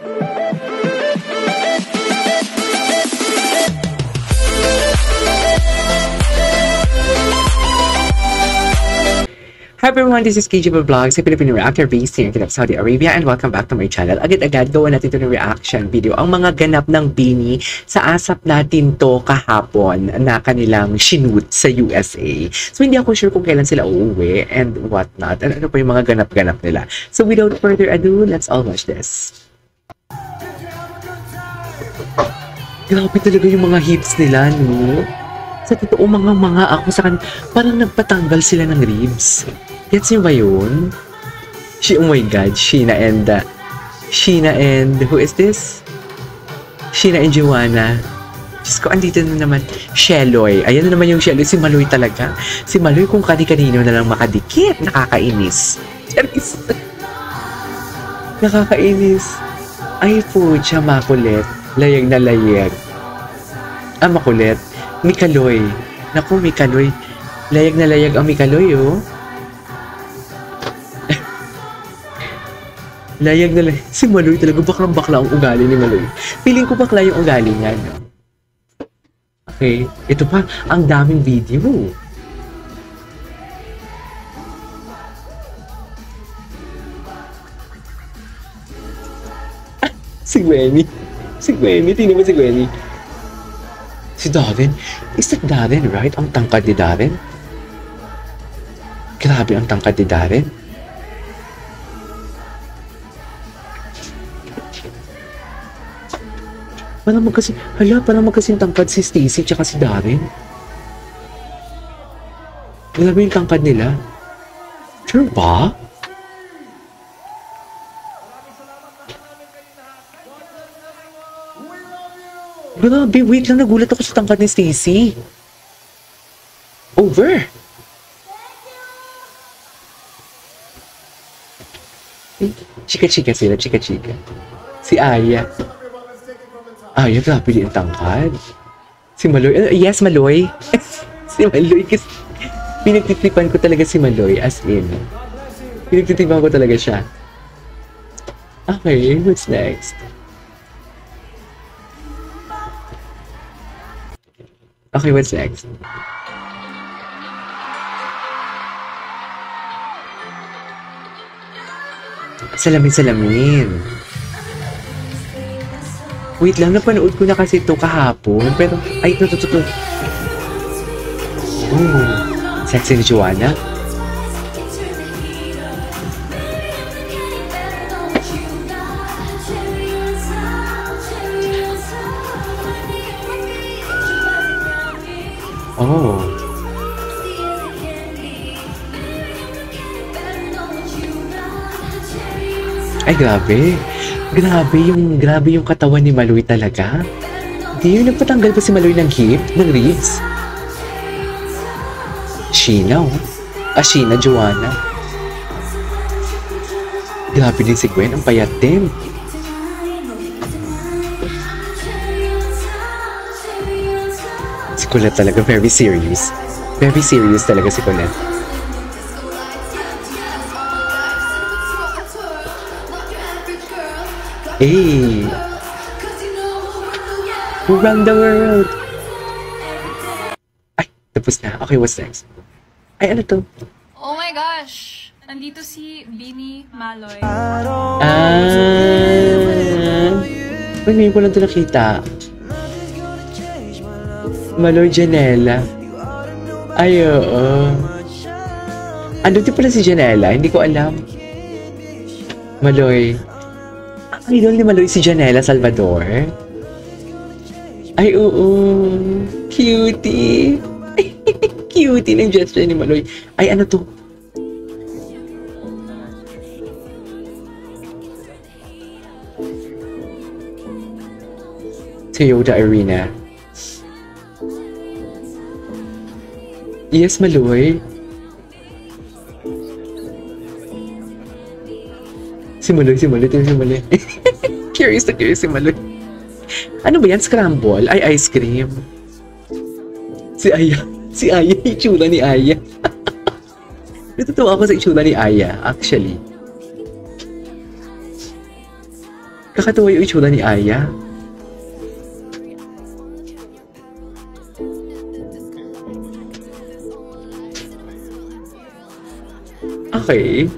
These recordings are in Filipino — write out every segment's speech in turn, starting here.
Hi everyone, this is KGB Vlogs, a Filipino reactor based here in Saudi Arabia, and welcome back to my channel. Agad-agad gawa natin ito ng reaction video. Ang mga ganap ng BINI sa asap natin to kahapon na kanilang shoot sa USA. So hindi ako sure kung kailan sila uuwi and whatnot. Ano pa yung mga ganap-ganap nila. So without further ado, let's all watch this. Grabe talaga yung mga hips nila, no? Sa totoo mga ako sa kan, parang nagpatanggal sila ng ribs. Gets niyo ba yun? Oh my God, Sheena and who is this? Sheena and Joanna. Diyos ko, andito na naman. Sheloy. Ayan na naman yung Sheloy. Si Maloy talaga. Si Maloy kung kani-kanino na lang makadikit. Nakakainis. Charis. Nakakainis. Ay po, siya makulit. Layag na layag. Makulit. Mikaloy. Naku, Mikaloy. Layag na layag ang Mikaloy, oh. Layag na layag. Si Maloy talaga, baklang-bakla ang ugali ni Maloy. Feeling ko bakla yung ugali niya, no? Okay. Ito pa, ang daming video. Si Gwenny. Si Gwenny. Tingnan mo si Gwenny. Si Darren. Is that Darren, right? Ang tangkad ni Darren. Grabe ang tangkad ni Darren. Parang magkasing tangkad si Stacy tsaka si Darren. Grabe yung tangkad nila. Sure ba? Grabe, wait lang, nagulat ako sa tangkad ni Stacy. Over. Chika-chika sila, chika-chika. Si Aya. Aya, grabe din ang tangkad. Si Maloy. Yes, Maloy. Si Maloy. Kasi pinagtitipan ko talaga si Maloy. As in. Pinagtitipan ko talaga siya. Okay, what's next? Okay, what's next? Salamin. Wait lang, napanood ko na kasi ito kahapon. Pero, ay, ito. Oh, sexy ni Joanna. Oh. Ay, grabe. Grabe yung katawan ni Maloy talaga. Hindi yun, nagpatanggal pa si Maloy ng ribs. Sheena, oh. Sheena, Joanna. Grabe din si Gwen, ang payat din. Si Colette talaga, very serious. Very serious talaga si Colette. Hey! Around the world! Ay, tapos na. Okay, what's next? Ay, ano to? Oh my gosh! Nandito si BINI Maloy. Ngayon ko lang ito nakita. Maloy Janela. Ay, oo. Ano din pala si Janela? Hindi ko alam. Maloy. Ang idol ni Maloy si Janela Salvador. Ay, oo. Cutie. Cutie ng gesture ni Maloy. Ay, ano to? Toyota Arena. Yes, Maloy. Si Maloy. Curious si Maloy. Ano ba yan? Scramble? Ay, ice cream. Si Aya, itsura ni Aya. Natutuwa ako sa itsura ni Aya, actually. Kakatuwa yung itsura ni Aya. Okay.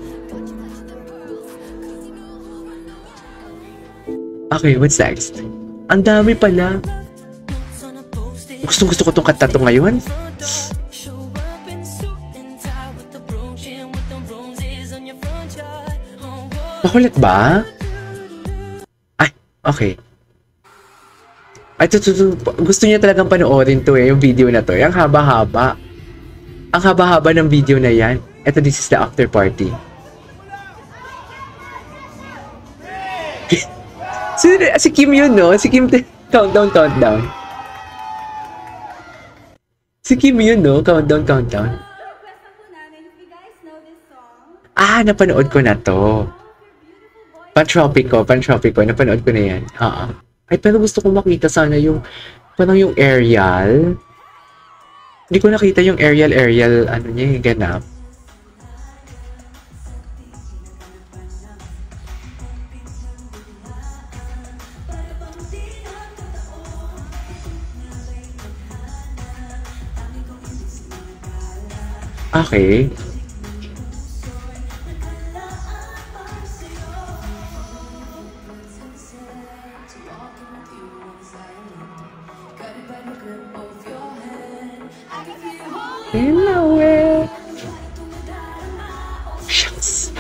Okay, what's next? Ang dami pala. Gusto ko tong kanta to ngayon. Makulit ba? Ay, okay. Ay, gusto niya talagang panoorin to yung video na to. Ang haba-haba. Ang haba-haba ng video na yan. Ito, this is the after party. Si Kim yun, no? Si Kim, countdown. Si Kim yun, no? Countdown. Ah, napanood ko na to. Pantropico. Napanood ko na yan. Ay, pero gusto ko makita sana yung, parang yung aerial. Hindi ko nakita yung aerial, ano niya, yung ganap. Okay. Shucks.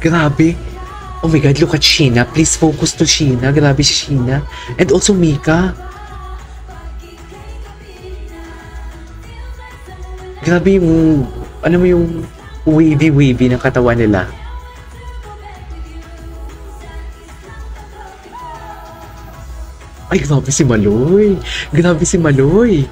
Grabe. Oh my God, look at Sheena. Please focus to Sheena. Grabe si Sheena. And also Mika. Grabe yung, ano mo yung wavy ng katawan nila. Ay, grabe si Maloy. Grabe si Maloy.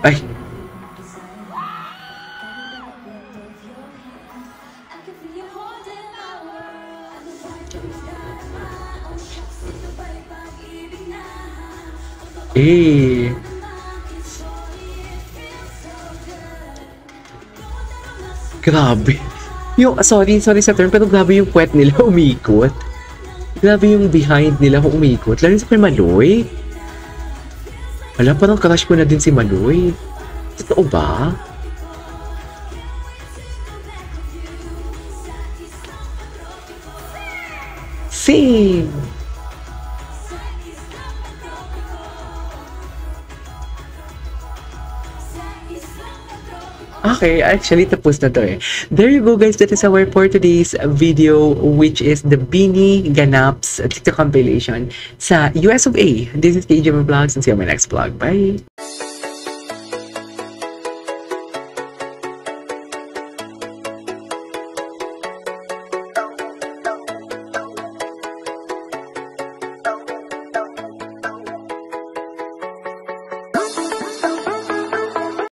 Ay. Eh. Grabe. Yung, sorry sa term, pero grabe yung puwet nila umikot. Grabe yung behind nila umikot. Lalo sa kay Maloy. Wala, parang crush ko na din si Maloy. Totoo ba? Same! Okay, actually tapos na to eh. There you go guys, that is our for today's video, which is the Beanie Ganaps TikTok compilation sa US of A. This is KJ Vlogs and see you on my next vlog. Bye!